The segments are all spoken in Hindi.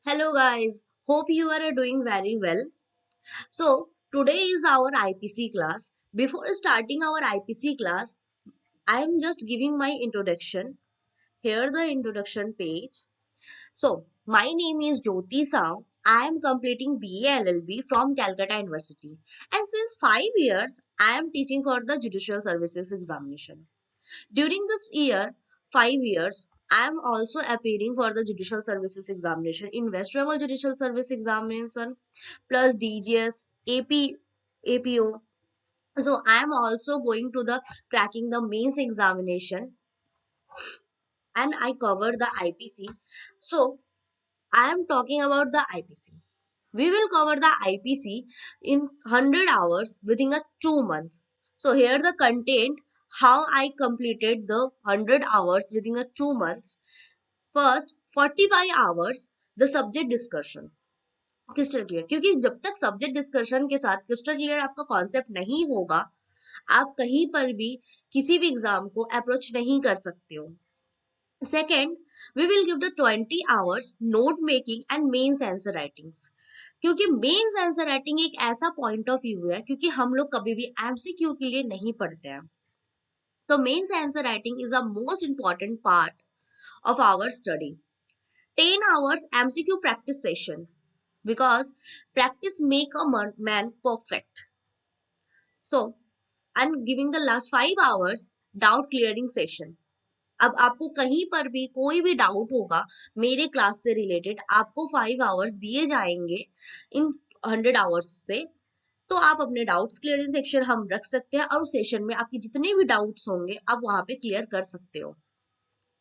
Hello guys, hope you are doing very well. So, today is our IPC class. Before starting our IPC class, I am just giving my introduction. Here the introduction page. So, my name is Jyoti Sao. I am completing BA LLB from Calcutta University. And since 5 years, I am teaching for the Judicial Services examination. During this year, 5 years, I am also appearing for the Judicial Services examination in West Bengal Judicial Service examination plus DGS, AP, APO. So I am also going to the cracking the mains examination and I cover the IPC. So I am talking about the IPC. We will cover the IPC in 100 hours within a 2 month. So here the content how I completed the 100 hours within a 2 months. First 45 hours the subject discussion. Crystal clear क्योंकि जब तक सब्जेक्ट डिस्कशन के साथ क्रिस्टल क्लियर आपका कॉन्सेप्ट नहीं होगा आप कहीं पर भी किसी भी एग्जाम को अप्रोच नहीं कर सकते हो. Second, we will give the 20 hours note making and mains answer writings क्योंकि मेंस आंसर राइटिंग एक ऐसा पॉइंट ऑफ व्यू है क्योंकि हम लोग कभी भी एमसीक्यू के लिए नहीं पढ़ते हैं. तो mains answer writing is a most important part of our study. 10 hours MCQ practice session because practice make a man perfect. So I'm giving the last 5 hours doubt clearing session. अब आपको कहीं पर भी कोई भी डाउट होगा मेरे क्लास से रिलेटेड आपको 5 आवर्स दिए जाएंगे इन 100 आवर्स से. तो आप अपने डाउट्स क्लियरिंग सेक्शन हम रख सकते हैं और उस सेशन में आपके जितने भी डाउट्स होंगे आप वहां पे क्लियर कर सकते हो.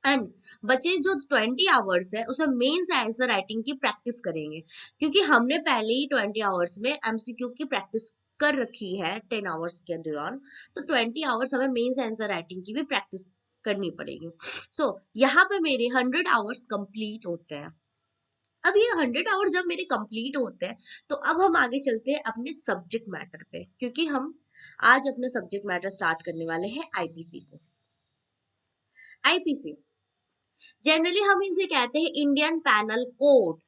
एंड बचे जो 20 आवर्स है उसमें मेंस आंसर राइटिंग की प्रैक्टिस करेंगे क्योंकि हमने पहले ही 20 आवर्स में एमसीक्यू की प्रैक्टिस कर रखी है 10 आवर्स के दौरान. तो 20 आवर्स हमें मेंस आंसर राइटिंग की भी प्रैक्टिस करनी पड़ेगी. सो यहाँ पे मेरे 100 आवर्स कंप्लीट होते हैं. अब ये 100 आवर्स जब मेरे कंप्लीट होते हैं तो अब हम आगे चलते हैं अपने सब्जेक्ट मैटर पे क्योंकि हम आज अपने सब्जेक्ट मैटर स्टार्ट करने वाले हैं आईपीसी को. आईपीसी जनरली हम इनसे कहते हैं इंडियन पैनल कोड.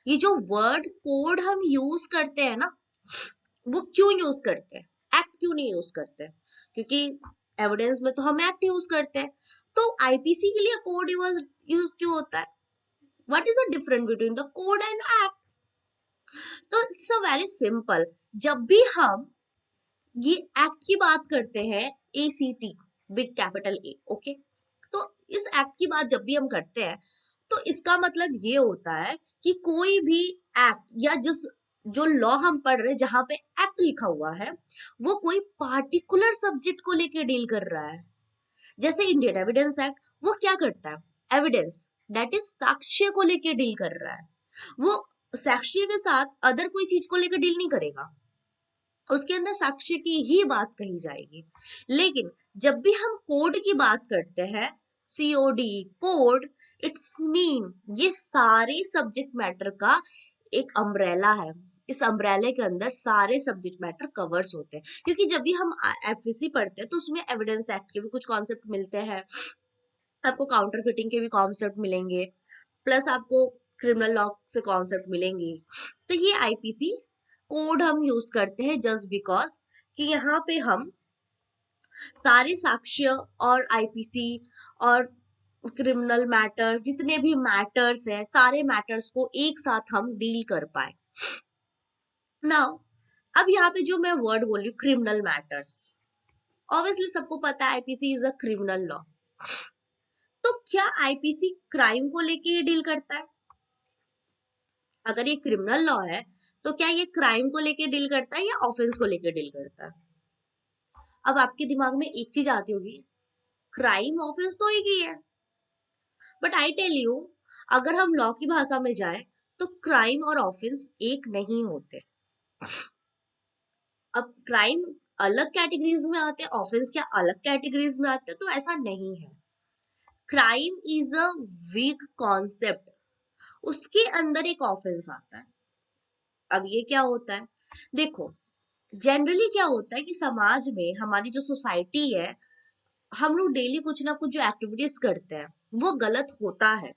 ये जो वर्ड कोड हम यूज करते हैं ना वो क्यों यूज करते हैं एक्ट क्यों नहीं यूज करते क्योंकि एविडेंस में तो हम एक्ट यूज करते हैं. तो आईपीसी के लिए कोड यूज क्यों होता है. What is the difference between the code and act. तो इट्स अ वेरी सिंपल. जब भी हम ये एक्ट की बात करते हैं ACT big capital A okay. तो इस एक्ट की बात जब भी हम करते हैं तो इसका मतलब ये होता है कि कोई भी एक्ट या जिस जो लॉ हम पढ़ रहे हैं जहां पे एक्ट लिखा हुआ है वो कोई पार्टिकुलर सब्जेक्ट को लेके डील कर रहा है. जैसे इंडियन एविडेंस एक्ट वो क्या करता है एविडेंस दैट इज साक्ष्य को लेके डील कर रहा है. वो साक्ष्य के साथ अदर कोई चीज को लेकर डील नहीं करेगा. उसके अंदर साक्ष्य की ही बात कही जाएगी. लेकिन जब भी हम कोड की बात करते हैं सीओडी कोड इट्स मीन ये सारे सब्जेक्ट मैटर का एक अम्ब्रेला है. इस अम्ब्रेले के अंदर सारे सब्जेक्ट मैटर कवर्स होते हैं क्योंकि जब भी हम एफएससी पढ़ते हैं तो उसमें एविडेंस एक्ट के भी कुछ कॉन्सेप्ट मिलते हैं. आपको काउंटर फिटिंग के भी कॉन्सेप्ट मिलेंगे प्लस आपको क्रिमिनल लॉ से कॉन्सेप्ट मिलेंगे. तो ये आईपीसी कोड हम यूज करते हैं जस्ट बिकॉज कि यहाँ पे हम सारे साक्ष्य और आईपीसी और क्रिमिनल मैटर्स जितने भी मैटर्स हैं सारे मैटर्स को एक साथ हम डील कर पाए. नाउ अब यहाँ पे जो मैं वर्ड बोली क्रिमिनल मैटर्स ऑब्वियसली सबको पता है IPC is a criminal law. तो क्या आईपीसी क्राइम को लेके डील करता है. अगर ये क्रिमिनल लॉ है तो क्या ये क्राइम को लेके डील करता है या ऑफेंस को लेके डील करता है. अब आपके दिमाग में एक चीज आती होगी क्राइम ऑफेंस तो एक ही है. बट आई टेल यू अगर हम लॉ की भाषा में जाए तो क्राइम और ऑफेंस एक नहीं होते. अब क्राइम अलग कैटेगरीज में आते हैं ऑफेंस क्या अलग कैटेगरीज में आते हैं. तो ऐसा नहीं है. Crime is a weak concept. उसके अंदर एक ऑफेंस आता है. अब ये क्या होता है देखो जनरली क्या होता है कि समाज में हमारी जो सोसाइटी है हम लोग डेली कुछ ना कुछ जो एक्टिविटीज करते हैं वो गलत होता है.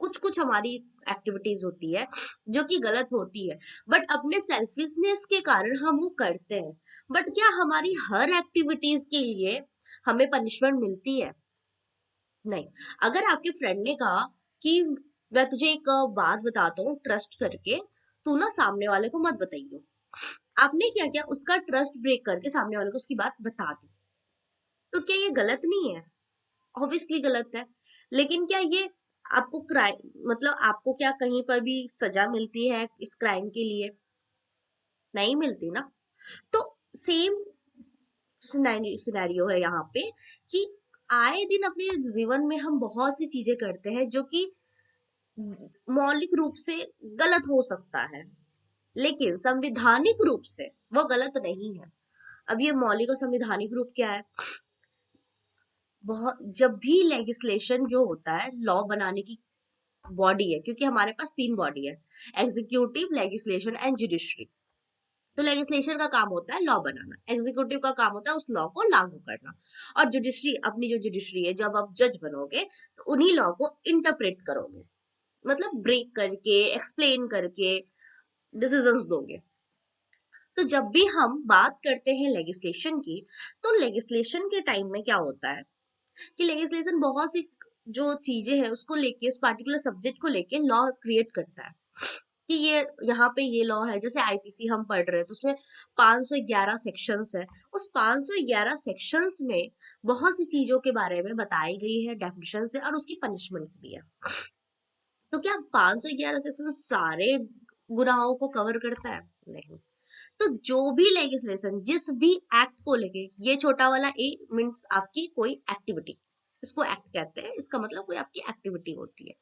कुछ कुछ हमारी एक्टिविटीज होती है जो कि गलत होती है, बट अपने सेल्फिशनेस के कारण हम वो करते हैं। बट क्या हमारी हर एक्टिविटीज के लिए हमें पनिशमेंट मिलती है? नहीं। अगर आपके फ्रेंड ने कहा कि मैं तुझे एक बात बताता हूँ ट्रस्ट करके, तू ना सामने वाले को मत बताइयो, आपने क्या किया, उसका ट्रस्ट ब्रेक करके सामने वाले को उसकी बात बता दी, तो क्या ये गलत नहीं है? ऑब्वियसली गलत है। लेकिन क्या ये आपको क्राइम, मतलब आपको क्या कहीं पर भी सजा मिलती है इस क्राइम के लिए? नहीं मिलती ना। तो सेम सिनेरियो है यहाँ पे कि आए दिन अपने जीवन में हम बहुत सी चीजें करते हैं जो कि मौलिक रूप से गलत हो सकता है, लेकिन संविधानिक रूप से वो गलत नहीं है। अब ये मौलिक और संविधानिक रूप क्या है? बहुत, जब भी लेजिस्लेशन जो होता है लॉ बनाने की बॉडी है, क्योंकि हमारे पास तीन बॉडी है, एग्जीक्यूटिव, लेजिस्लेशन एंड जुडिशरी। तो लेजिस्लेशन का काम होता है लॉ बनाना, एग्जीक्यूटिव का काम होता है उस लॉ को लागू करना, और जुडिशरी, अपनी जो जुडिशरी है, जब आप जज बनोगे तो उन्हीं लॉ को इंटरप्रेट करोगे, मतलब ब्रेक करके, एक्सप्लेन करके डिसीजंस दोगे। तो जब भी हम बात करते हैं लेजिस्लेशन की, तो लेजिस्लेशन के टाइम में क्या होता है कि लेजिस्लेशन बहुत सी जो चीजें हैं उसको लेके, उस पार्टिकुलर सब्जेक्ट को लेके लॉ क्रिएट करता है कि ये यहाँ पे ये लॉ है। जैसे आईपीसी हम पढ़ रहे हैं तो उसमें 511 सेक्शंस है। उस 511 सेक्शंस में बहुत सी चीजों के बारे में बताई गई है, डेफिनेशन है, और उसकी पनिशमेंट्स भी है। तो क्या 511 सेक्शन सारे गुनाहों को कवर करता है? नहीं। तो जो भी लेजिस्लेशन, जिस भी एक्ट को लेके, ये छोटा वाला ए मीन्स आपकी कोई एक्टिविटी, इसको एक्ट कहते हैं, इसका मतलब कोई आपकी एक्टिविटी होती है।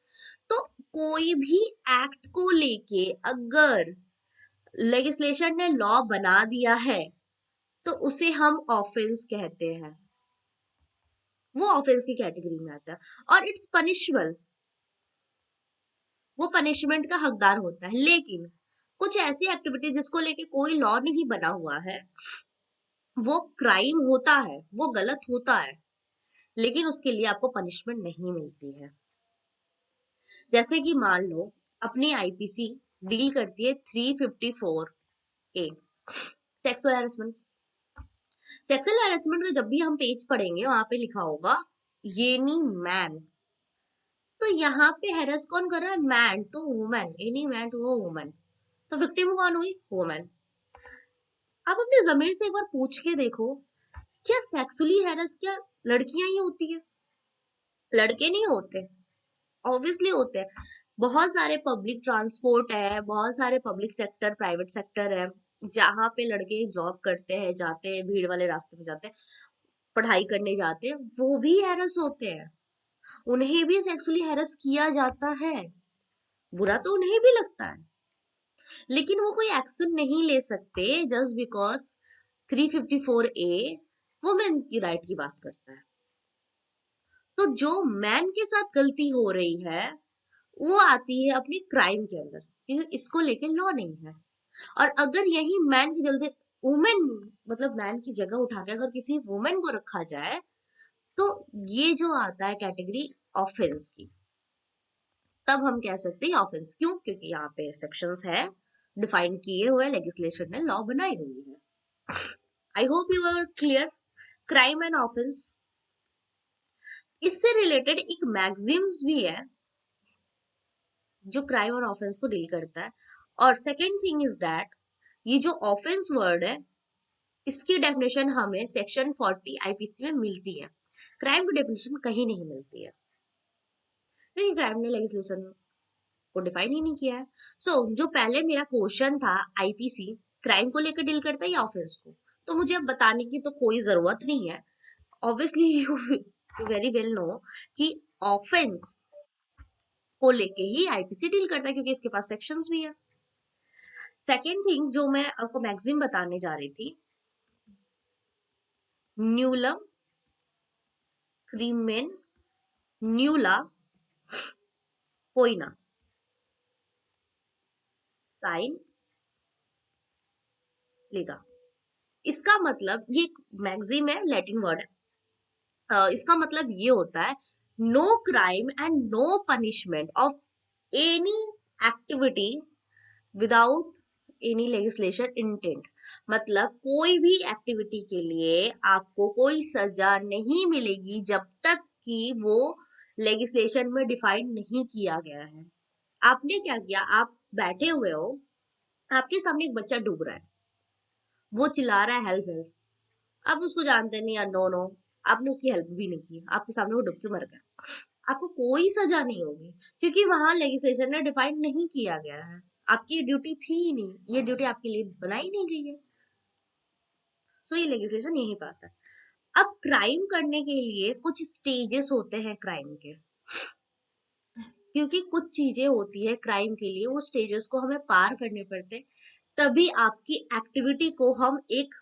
तो कोई भी एक्ट को लेके अगर लेजिस्लेशन ने लॉ बना दिया है तो उसे हम ऑफेंस कहते हैं, वो ऑफेंस की कैटेगरी में आता है, और इट्स पनिशबल, वो पनिशमेंट का हकदार होता है। लेकिन कुछ ऐसी एक्टिविटी जिसको लेके कोई लॉ नहीं बना हुआ है, वो क्राइम होता है, वो गलत होता है, लेकिन उसके लिए आपको पनिशमेंट नहीं मिलती है। जैसे कि मान लो अपनी आईपीसी डील करती है 354 ए, सेक्सुअल हैरेसमेंट। सेक्सुअल हैरेसमेंट का जब भी हम पेज पढ़ेंगे वहां पे लिखा होगा एनी मैन, तो यहाँ पे हैरेस कौन कर रहा है? Man to women, any man to women, तो विक्टिम कौन हुई? वुमेन। आप अपने जमीर से एक बार पूछ के देखो, क्या सेक्सुअली हैरेस क्या लड़कियां ही होती है? लड़के नहीं होते, ऑब्वियसली होते हैं। बहुत सारे पब्लिक ट्रांसपोर्ट है, बहुत सारे पब्लिक सेक्टर, प्राइवेट सेक्टर है, जहाँ पे लड़के जॉब करते हैं, जाते हैं, भीड़ वाले रास्ते में जाते हैं, पढ़ाई करने जाते हैं, वो भी हैरेस होते हैं, उन्हें भी सेक्सुअली हैरेस किया जाता है। बुरा तो उन्हें भी लगता है, लेकिन वो कोई एक्शन नहीं ले सकते जस्ट बिकॉज 354 ए वुमेन की राइट की बात करता है। तो जो मैन के साथ गलती हो रही है वो आती है अपनी क्राइम के अंदर, क्योंकि इसको लेके लॉ नहीं है। और अगर यही मैन की जल्दी वुमेन, मतलब मैन की जगह उठा के अगर किसी वुमेन को रखा जाए, तो ये जो आता है कैटेगरी ऑफेंस की, तब हम कह सकते हैं ऑफेंस। क्यों? क्योंकि यहाँ पे सेक्शंस है, डिफाइन किए हुए, लेजिस्लेशन ने लॉ बनाई हुई है। I hope you are clear. Crime and offence, इससे रिलेटेड एक मैगजीम्स भी है जो क्राइम और ऑफेंस को डील करता है। और सेकेंड थिंग इज दैट ये जो ऑफेंस वर्ड है इसकी डेफिनेशन हमें सेक्शन 40 आईपीसी में मिलती है, क्राइम की डेफिनेशन कहीं नहीं मिलती है, क्योंकि क्राइम ने लेजिस्लेशन को डिफाइन ही नहीं किया है। जो पहले मेरा क्वेश्चन था, आईपीसी क्राइम को लेकर डील करता है या ऑफेंस को, तो मुझे अब बताने की तो कोई जरूरत नहीं है। Obviously you very well know कि ऑफेंस को लेके ही आईपीसी डील करता है, क्योंकि इसके पास सेक्शंस भी है। सेकेंड थिंग जो मैं आपको मैगजीम बताने जा रही थी, न्यूलम क्रीमेन न्यूला पोइना साइन लेगा। इसका मतलब, ये मैगजीम है, लैटिन वर्ड है, इसका मतलब ये होता है no crime and no punishment of any activity without any legislation intent. मतलब कोई भी एक्टिविटी के लिए आपको कोई सजा नहीं मिलेगी जब तक कि वो लेजिस्लेशन में डिफाइन नहीं किया गया है। आपने क्या किया, आप बैठे हुए हो, आपके सामने एक बच्चा डूब रहा है, वो चिल्ला रहा है हेल्प हेल्प, आप उसको जानते नहीं या नो नो, आपने उसकी हेल्प भी नहीं की, आपके सामने वो डूब के मर गया, आपको कोई सजा नहीं होगी क्योंकि वहां लेजिस्लेशन ने डिफाइन नहीं किया गया है। आपकी ड्यूटी थी ही नहीं, ये ड्यूटी आपके लिए बनाई नहीं गई है। सो ये लेजिस्लेशन यही बात है। अब क्राइम करने के लिए कुछ स्टेजेस होते हैं क्राइम के, क्योंकि कुछ चीजें होती है क्राइम के लिए, वो स्टेजेस को हमें पार करने पड़ते हैं, तभी आपकी एक्टिविटी को हम एक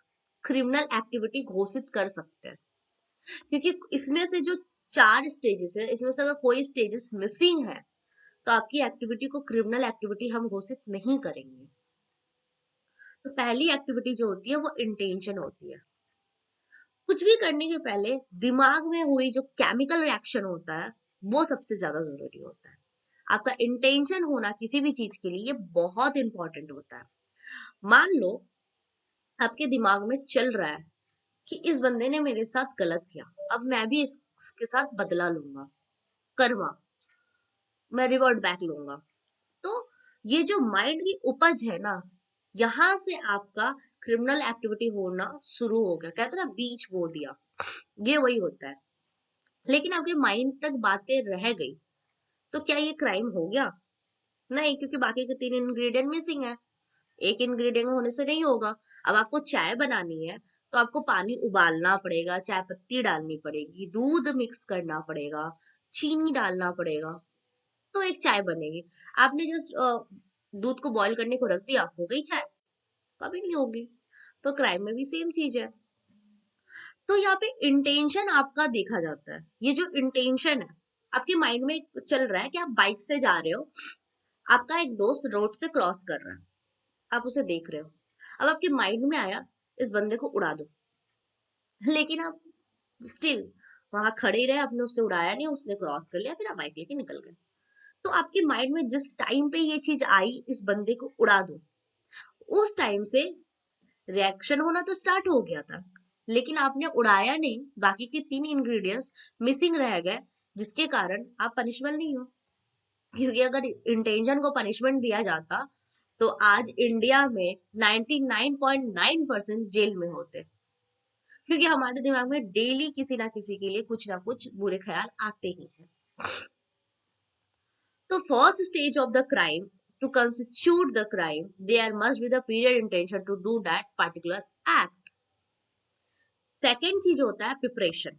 क्रिमिनल एक्टिविटी घोषित कर सकते हैं। क्योंकि इसमें से जो 4 स्टेजेस है, इसमें से अगर कोई स्टेजेस मिसिंग है तो आपकी एक्टिविटी को क्रिमिनल एक्टिविटी हम घोषित नहीं करेंगे। तो पहली एक्टिविटी जो होती है वो इंटेंशन होती है। कुछ भी करने के पहले दिमाग में हुई जो केमिकल रिएक्शन होता है वो सबसे ज्यादा जरूरी होता है। आपका इंटेंशन होना किसी भी चीज के लिए ये बहुत इंपॉर्टेंट होता है। मान लो आपके दिमाग में चल रहा है कि इस बंदे ने मेरे साथ गलत किया, अब मैं भी इसके साथ बदला लूंगा, कर्मा, मैं रिवर्ट बैक लूंगा। तो ये जो माइंड की उपज है ना, यहां से आपका क्रिमिनल एक्टिविटी होना शुरू हो गया। कहते हैं ना बीज बो दिया, ये वही होता है। लेकिन आपके माइंड तक बातें रह गई तो क्या ये क्राइम हो गया? नहीं, क्योंकि बाकी के 3 इंग्रेडिएंट मिसिंग है, एक इंग्रेडिएंट होने से नहीं होगा। अब आपको चाय बनानी है तो आपको पानी उबालना पड़ेगा, चाय पत्ती डालनी पड़ेगी, दूध मिक्स करना पड़ेगा, चीनी डालना पड़ेगा, तो एक चाय बनेगी। आपने जस्ट दूध को बॉईल करने को रख दिया, हो गई चाय? कभी नहीं होगी। तो क्राइम में भी सेम चीज है। तो यहाँ पे इंटेंशन आपका देखा जाता है। ये जो इंटेंशन है, आपके माइंड में चल रहा है कि आप बाइक से जा रहे हो, आपका एक दोस्त रोड से क्रॉस कर रहा है, आप उसे देख रहे हो, अब आपके माइंड में आया इस बंदे को उड़ा दो, लेकिन आप स्टिल वहां खड़े ही रहे, आपने उससे उड़ाया नहीं, उसने क्रॉस कर लिया, फिर आप बाइक लेके निकल गए। तो आपके माइंड में जिस टाइम पे ये चीज आई इस बंदे को उड़ा दो, उस टाइम से रिएक्शन होना तो स्टार्ट हो गया था, लेकिन आपने उड़ाया नहीं, बाकी के 3 इंग्रेडिएंट्स मिसिंग रह गए, जिसके कारण आप पनिशबल नहीं हो। क्योंकि अगर इंटेंशन को पनिशमेंट दिया जाता तो आज इंडिया में 99.9% जेल में होते, क्योंकि हमारे दिमाग में डेली किसी ना किसी के लिए कुछ ना कुछ बुरे ख्याल आते ही हैं। तो first stage of the crime, to constitute the crime there must be the period intention to do that particular act. Second चीज होता है प्रिपरेशन।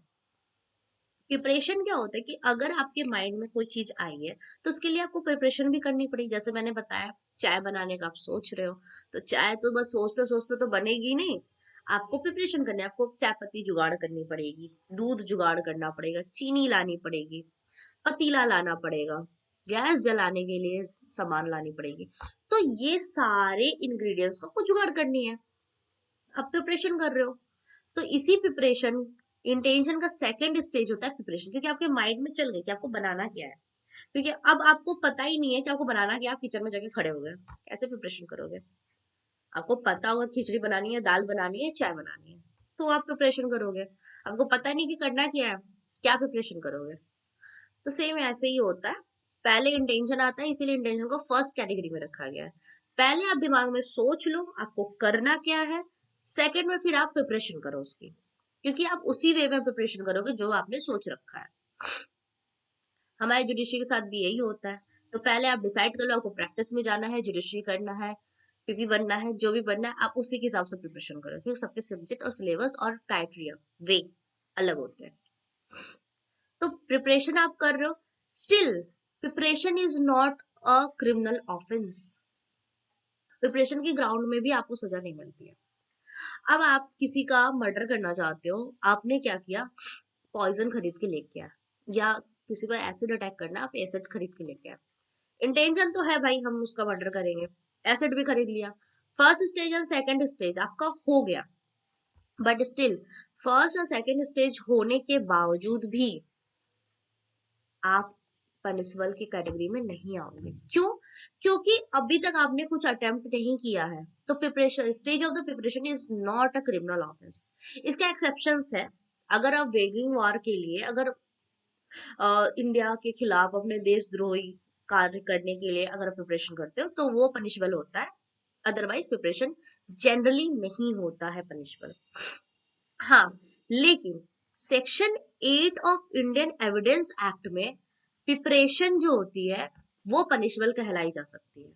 प्रिपरेशन क्या होता है कि अगर आपके माइंड में कोई चीज आई है तो उसके लिए आपको प्रिपरेशन भी करनी पड़ेगी। जैसे मैंने बताया चाय बनाने का आप सोच रहे हो, तो चाय तो बस सोचते सोचते तो बनेगी नहीं, आपको प्रिपरेशन करनी है, आपको चाय पत्ती जुगाड़ करनी पड़ेगी, दूध जुगाड़ करना पड़ेगा, चीनी लानी पड़ेगी, पतीला लाना पड़ेगा, गैस जलाने के लिए सामान लानी पड़ेगी। तो ये सारे इंग्रेडिएंट्स को आपको जुगाड़ करनी है, आप प्रिपरेशन कर रहे हो। तो इसी प्रिपरेशन, इंटेंशन का सेकंड स्टेज होता है प्रिपरेशन, क्योंकि आपके माइंड में चल गई कि आपको बनाना क्या है। क्योंकि अब आपको पता ही नहीं है कि आपको बनाना क्या, आप किचन में जाके खड़े हो गए, कैसे प्रिपरेशन करोगे? आपको पता होगा खिचड़ी बनानी है, दाल बनानी है, चाय बनानी है, तो आप प्रिपरेशन करोगे। आपको पता नहीं कि करना क्या है, क्या प्रिपरेशन करोगे? तो सेम ऐसे ही होता है। पहले इंटेंशन आता है, इसीलिए इंटेंशन को फर्स्ट कैटेगरी में रखा गया है। पहले आप दिमाग में सोच लो आपको करना क्या है, सेकंड में फिर आप प्रिपरेशन करो उसकी, क्योंकि आप उसी वे में प्रिपरेशन करोगे जो आपने सोच रखा है। हमारे जुडिशरी के साथ भी यही होता है। तो पहले आप डिसाइड कर लो आपको प्रैक्टिस में जाना है, जुडिशरी करना है, क्योंकि बनना है, जो भी बनना है आप उसी के हिसाब से प्रिपरेशन करो, क्योंकि सबके सब्जेक्ट और सिलेबस और क्राइटेरिया वे अलग होते हैं। तो प्रिपरेशन आप कर रहे हो, still preparation is not a criminal offence. Preparation के ग्राउंड में भी आपको सजा नहीं मिलती है। अब आप किसी का मर्डर करना चाहते हो, आपने क्या किया, पॉइजन खरीद के लेके आया, या किसी पर एसिड अटैक करना, आप एसिड खरीद के लेके आए, इंटेंशन तो है भाई हम उसका मर्डर करेंगे, एसिड भी खरीद लिया, first stage and second stage आपका हो गया। बट स्टिल फर्स्ट और सेकंड स्टेज होने के बावजूद भी आप पनिशबल की कैटेगरी में नहीं आओगे। क्यों? क्योंकि अभी तक आपने कुछ अटेम्प्ट नहीं किया है। तो preparation, stage of the preparation is not a criminal offence. इसके एक्सेप्शंस है। अगर आप वेगिंग वॉर के लिए, अगर इंडिया के खिलाफ अपने देशद्रोही कार्य करने के लिए अगर प्रिपरेशन करते हो तो वो पनिशबल होता है। अदरवाइज प्रिपरेशन जनरली नहीं होता है पनिशबल। हाँ, लेकिन section 8 of Indian evidence act में प्रिपरेशन जो होती है वो पनिशबल कहलाई जा सकती है।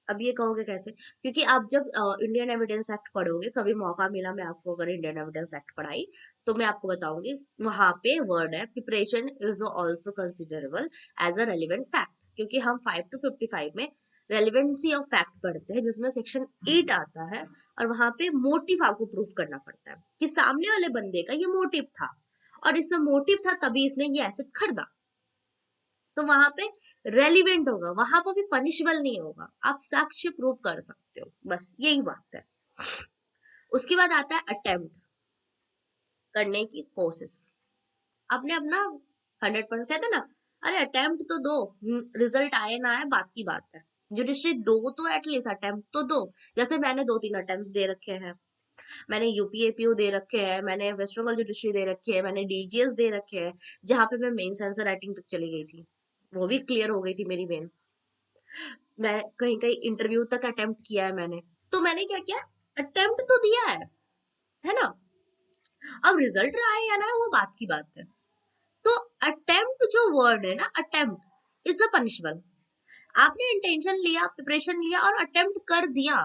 अब ये कहोगे कैसे? क्योंकि आप जब इंडियन एविडेंस एक्ट पढ़ोगे, कभी मौका मिला मैं आपको अगर इंडियन एविडेंस एक्ट पढ़ाई तो मैं आपको बताऊंगी, वहां पे वर्ड है preparation is also considerable as a relevant fact. क्योंकि हम 5 to 55 में रेलिवेंसी ऑफ फैक्ट पढ़ते हैं, जिसमें सेक्शन 8 आता है और वहां पे मोटिव आपको प्रूफ करना पड़ता है कि सामने वाले बंदे का ये मोटिव था और इसमें मोटिव था तभी इसने ये एसेट खरीदा। तो वहां पे रेलिवेंट होगा, वहां पर भी पनिशबल नहीं होगा, आप साक्ष्य प्रूव कर सकते हो, बस यही बात है। उसके बाद आता है अटेम्प्ट करने की कोशिश। आपने अपना 100% कहते ना, अरे अटेम्प्ट तो दो, रिजल्ट आए ना आए बात की बात है, जुडिशरी दो तो एटलीस्ट अटेम्प्ट तो दो। जैसे मैंने 2-3 अटेम्प्ट दे रखे हैं, मैंने यूपीएपीओ दे रखे हैं, मैंने वेस्ट बंगाल जुडिशरी दे रखी है, मैंने डीजीएस दे रखे हैं, जहां पे मैं मेंस आंसर राइटिंग तक चली गई थी, वो भी क्लियर हो गई थी मेरी मेंस। मैं कहीं कहीं इंटरव्यू तक अटेम्प्ट किया है मैंने। तो मैंने क्या किया, अटेम्प्ट तो दिया है ना। अब रिजल्ट आए या ना वो बात की बात है। तो अटेम्प्ट जो वर्ड है ना, अटेम्प्ट इज अ पनिशबल। आपने इंटेंशन लिया, प्रिपरेशन लिया और अटेम्प्ट कर दिया,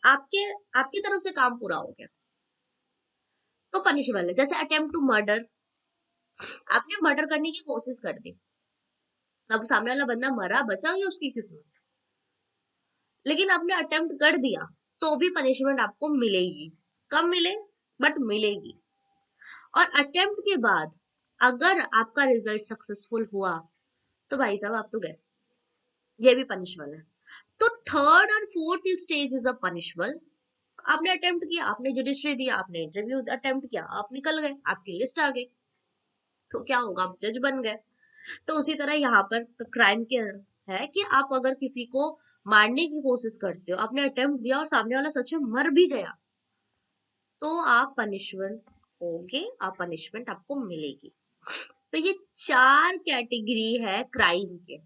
आपके आपकी तरफ से काम पूरा हो गया तो पनिशबल है। जैसे अटेम्प्ट टू मर्डर, आपने मर्डर करने की कोशिश कर दी, अब सामने वाला बंदा मरा बचा ये उसकी किस्मत, लेकिन आपने अटेम्प्ट कर दिया तो भी पनिशमेंट आपको मिलेगी। कम मिले बट मिलेगी। और अटेम्प्ट के बाद अगर आपका रिजल्ट सक्सेसफुल हुआ तो भाई साहब आप तो गए, ये भी पनिशबल है। तो थर्ड और fourth stage is a punishable. आपने अटेम्प्ट किया, आपने जुडिशरी दिया, आपने इंटरव्यू अटेम्प्ट किया, आप निकल गए, आपकी लिस्ट आ गई, तो क्या होगा, आप जज बन गए। तो उसी तरह यहाँ पर क्राइम के है कि आप अगर किसी को मारने की कोशिश करते हो, आपने अटेम्प्ट दिया और सामने वाला सच में मर भी गया, तो आप पनिशमेंट होगे, आप पनिशमेंट आपको मिलेगी। तो ये 4 कैटेगरी है क्राइम के,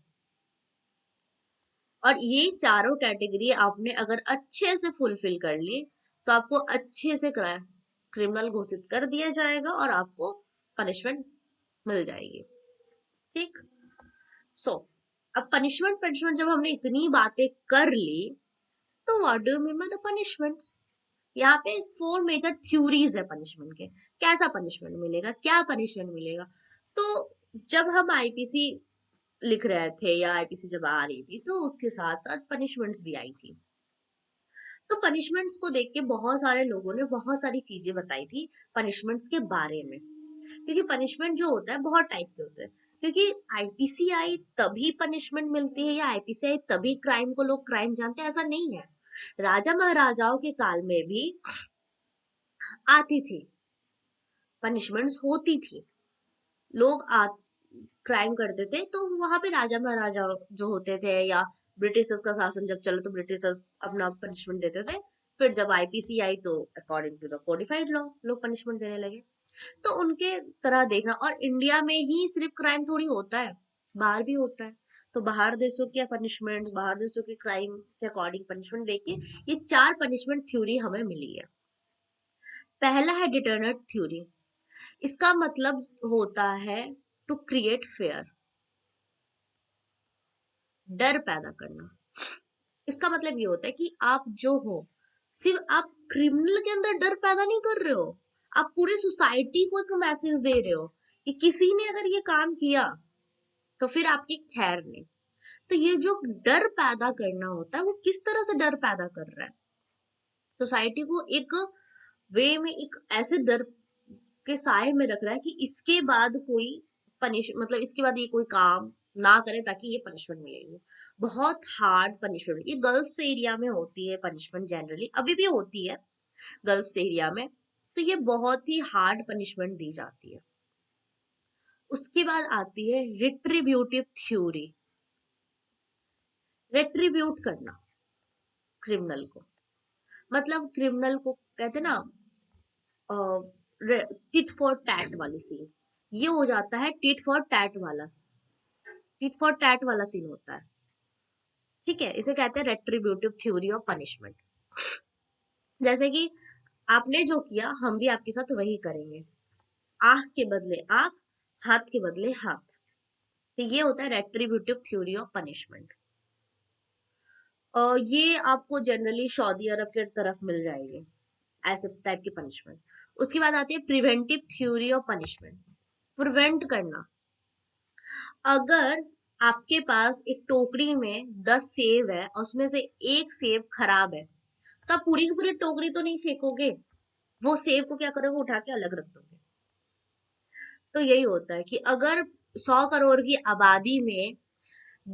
और ये चारों कैटेगरी आपने अगर अच्छे से फुलफिल कर ली तो आपको अच्छे से क्रिमिनल घोषित कर दिया जाएगा और आपको पनिशमेंट मिल जाएगी। ठीक। सो अब पनिशमेंट पनिशमेंट जब हमने इतनी बातें कर ली तो what do you mean by the punishments. यहाँ पे 4 मेजर थ्योरीज है पनिशमेंट के। कैसा पनिशमेंट मिलेगा, क्या पनिशमेंट मिलेगा। तो जब हम आईपीसी लिख रहे थे या आईपीसी जब आ रही थी तो उसके साथ साथ पनिशमेंट्स भी आई थी। तो पनिशमेंट्स को देख के बहुत सारे लोगों ने बहुत सारी चीजें बताई थी पनिशमेंट्स के बारे में। क्योंकि पनिशमेंट जो होता है बहुत टाइप के होते हैं। क्योंकि आईपीसीआई तभी पनिशमेंट मिलती है या आईपीसीआई तभी क्राइम को लोग क्राइम जानते हैं, ऐसा नहीं है। राजा महाराजाओं के काल में भी आती थी, पनिशमेंट्स होती थी, लोग क्राइम करते थे तो वहां पे राजा महाराजा जो होते थे या ब्रिटिशर्स का शासन जब चला तो ब्रिटिशर्स अपना पनिशमेंट देते थे। फिर जब आईपीसी आई तो according to the codified law लोग पनिशमेंट देने लगे। तो उनके तरह देखना, और इंडिया में ही सिर्फ क्राइम थोड़ी होता है, बाहर भी होता है। तो बाहर देशों के पनिशमेंट, बाहर देशों के क्राइम के अकॉर्डिंग पनिशमेंट देके ये 4 पनिशमेंट थ्योरी हमें मिली है। पहला है डिटरनेट थ्योरी। इसका मतलब होता है टू क्रिएट फेयर, डर पैदा करना। इसका मतलब ये होता है कि आप जो हो, सिर्फ आप क्रिमिनल के अंदर डर पैदा नहीं कर रहे हो, आप पूरे सोसाइटी को एक मैसेज दे रहे हो कि किसी ने अगर ये काम किया तो फिर आपकी खैर नहीं। तो ये जो डर पैदा करना होता है वो किस तरह से डर पैदा कर रहा है, सोसाइटी को एक वे में, एक ऐसे डर के साए में रख रहा है कि इसके बाद कोई पनिश, मतलब इसके बाद ये कोई काम ना करे ताकि ये पनिशमेंट मिलेगी। बहुत हार्ड पनिशमेंट, ये गर्ल्स एरिया में होती है पनिशमेंट, जनरली अभी भी होती है गर्ल्स एरिया में। तो ये बहुत ही हार्ड पनिशमेंट दी जाती है। उसके बाद आती है रिट्रीब्यूटिव थ्योरी। रेट्रीब्यूट करना क्रिमिनल को, मतलब क्रिमिनल को कहते ना टिट फॉर टैट वाली सीन, ये हो जाता है टिट फॉर टैट वाला, टिट फॉर टैट वाला सीन होता है। ठीक है, इसे कहते हैं रेट्रीब्यूटिव थ्योरी ऑफ पनिशमेंट। जैसे कि आपने जो किया हम भी आपके साथ वही करेंगे, आंख के बदले आंख, हाथ के बदले हाथ। तो ये होता है रेट्रीब्यूटिव थ्योरी ऑफ पनिशमेंट। ये आपको जनरली सऊदी अरब के तरफ मिल जाएगी ऐसे टाइप की पनिशमेंट। उसके बाद आती है preventive theory of punishment, prevent करना। अगर आपके पास एक टोकरी में 10 सेब है और उसमें से एक सेब खराब है, तो आप पूरी की पूरी टोकरी तो नहीं फेंकोगे, वो सेब को क्या करोगे, उठा के अलग रख दोगे। तो यही होता है कि अगर 100 करोड़ की आबादी में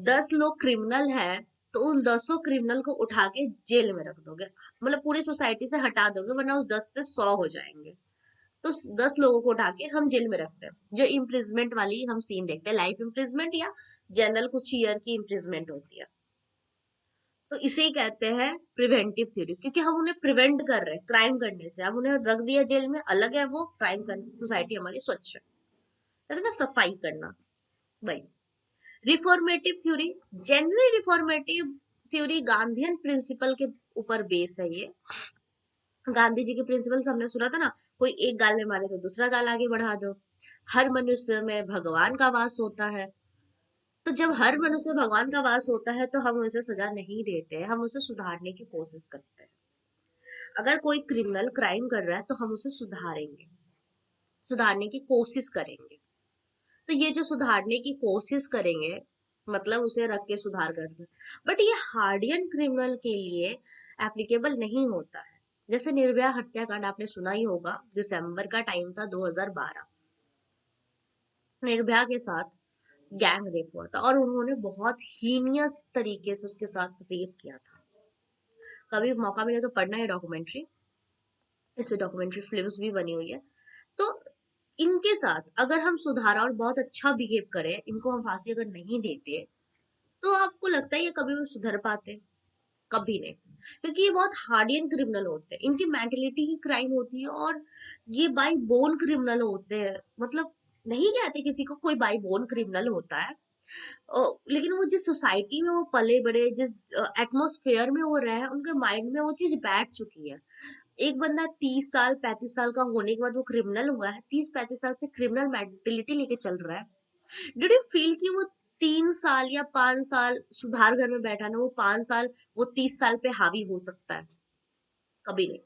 10 लोग क्रिमिनल है, तो उन 10 क्रिमिनल को उठा के जेल में रख दोगे, मतलब पूरी सोसाइटी से हटा दोगे, वरना उस 10 से 100 हो जाएंगे। तो 10 लोगों को उठा के हम जेल में रखते हैं, जो इम्प्रिजमेंट वाली हम सीन देखते हैं, लाइफ इम्प्रिजमेंट या जनरल कुछ ईयर की इम्प्रिजमेंट होती है। तो इसे ही कहते हैं प्रिवेंटिव थ्योरी, क्योंकि हम उन्हें प्रिवेंट कर रहे हैं क्राइम करने से। हम उन्हें रख दिया जेल में, अलग है वो क्राइम कर, सोसाइटी हमारी स्वच्छ है, कहते हैं ना सफाई करना, वही। Reformative theory, generally reformative theory Gandhian principle के ऊपर बेस है ये। गांधी जी के प्रिंसिपल्स हमने सुना था ना, कोई एक गाल में मारे तो दूसरा गाल आगे बढ़ा दो, हर मनुष्य में भगवान का वास होता है। तो जब हर मनुष्य में भगवान का वास होता है तो हम उसे सजा नहीं देते हैं, हम उसे सुधारने की कोशिश करते हैं। अगर कोई क्रिमिनल क्राइम कर रहा है तो हम उसे सुधारेंगे, सुधारने की कोशिश करेंगे। तो ये जो सुधारने की कोशिश करेंगे, मतलब उसे रख के सुधार करना, बट ये हार्डियन क्रिमिनल के लिए एप्लीकेबल नहीं होता है। जैसे निर्भया हत्याकांड आपने सुना ही होगा, दिसंबर का टाइम था 2012, निर्भया के साथ गैंग रेप हुआ था और उन्होंने बहुत हीनियस तरीके से उसके साथ रेप किया था। कभी मौका मिले तो पढ़ना है डॉक्यूमेंट्री, इस पे डॉक्यूमेंट्री फिल्म्स भी बनी हुई है। तो इनके साथ अगर हम सुधारा और बहुत अच्छा बिहेव करें, इनको हम फांसी अगर नहीं देते, तो आपको लगता है ये कभी भी सुधर पाते? कभी नहीं, क्योंकि ये बहुत हार्डियन क्रिमिनल होते हैं, इनकी मेंटेलिटी ही क्राइम होती है, और ये बाई बोन क्रिमिनल होते हैं। मतलब नहीं कहते किसी को कोई बाई बोन क्रिमिनल होता है, लेकिन वो जिस सोसाइटी में वो पले बड़े, जिस एटमोस्फेयर में वो रहे, उनके माइंड में वो चीज बैठ चुकी है। एक बंदा 30 साल 35 साल का होने के बाद वो क्रिमिनल हुआ है, 30 35 साल से क्रिमिनल मेंटेलिटी लेके चल रहा है। डिड यू फील कि वो 3 साल या 5 साल सुधार घर में बैठा ना, वो 5 साल वो 30 साल पे हावी हो सकता है? कभी नहीं।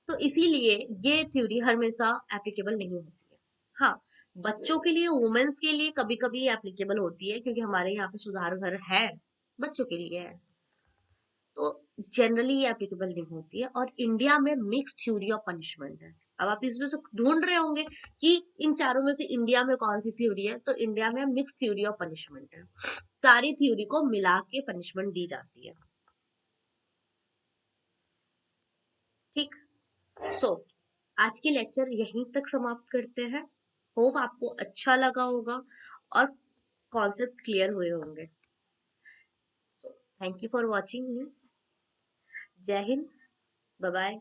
तो इसीलिए ये थ्योरी हमेशा एप्लीकेबल नहीं होती है। हाँ, बच्चों के लिए, वुमेन्स के लिए कभी कभी एप्लीकेबल होती है, क्योंकि हमारे यहाँ पे सुधार घर है, बच्चों के लिए है। तो जनरली ये एप्लीकेबल नहीं होती है, और इंडिया में मिक्स थ्योरी ऑफ पनिशमेंट है। अब आप इसमें से ढूंढ रहे होंगे कि इन चारों में से इंडिया में कौन सी थ्योरी है, तो इंडिया में मिक्स थ्योरी ऑफ पनिशमेंट है, सारी थ्योरी को मिला के पनिशमेंट दी जाती है। ठीक। सो आज की लेक्चर यहीं तक समाप्त करते हैं। होप आपको अच्छा लगा होगा और कॉन्सेप्ट क्लियर हुए होंगे। So thank you for watching मी। जय हिंद, बाय बाय।